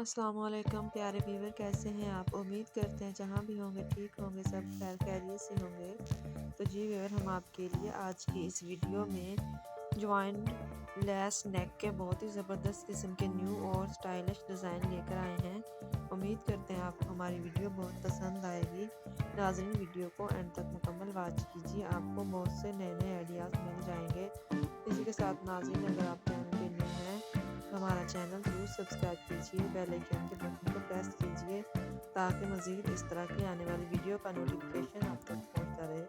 अस्सलामुअलैकुम प्यारे व्यूवर, कैसे हैं आप। उम्मीद करते हैं जहां भी होंगे ठीक होंगे, सब खैर खैरियत से होंगे। तो जी व्यूवर, हम आपके लिए आज की इस वीडियो में ज्वाइंट लेस नेक के बहुत ही ज़बरदस्त किस्म के न्यू और स्टाइलिश डिज़ाइन लेकर आए हैं। उम्मीद करते हैं आपको हमारी वीडियो बहुत पसंद आएगी। नाज़रीन, वीडियो को एंड तक मुकम्मल वॉच कीजिए, आपको बहुत से नए नए आइडियाज़ मिल जाएंगे। इसी के साथ नाज़रीन, अगर आप चैनल पे न्यू हैं तो हमारा चैनल ज़रूर सब्सक्राइब कीजिए, बेल आइकन के बटन को प्रेस कीजिए ताकि मज़ीद इस तरह की आने वाली वीडियो का नोटिफिकेशन आप तक पहुंचता रहे।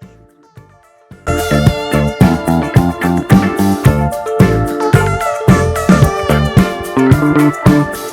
शुक्रिया।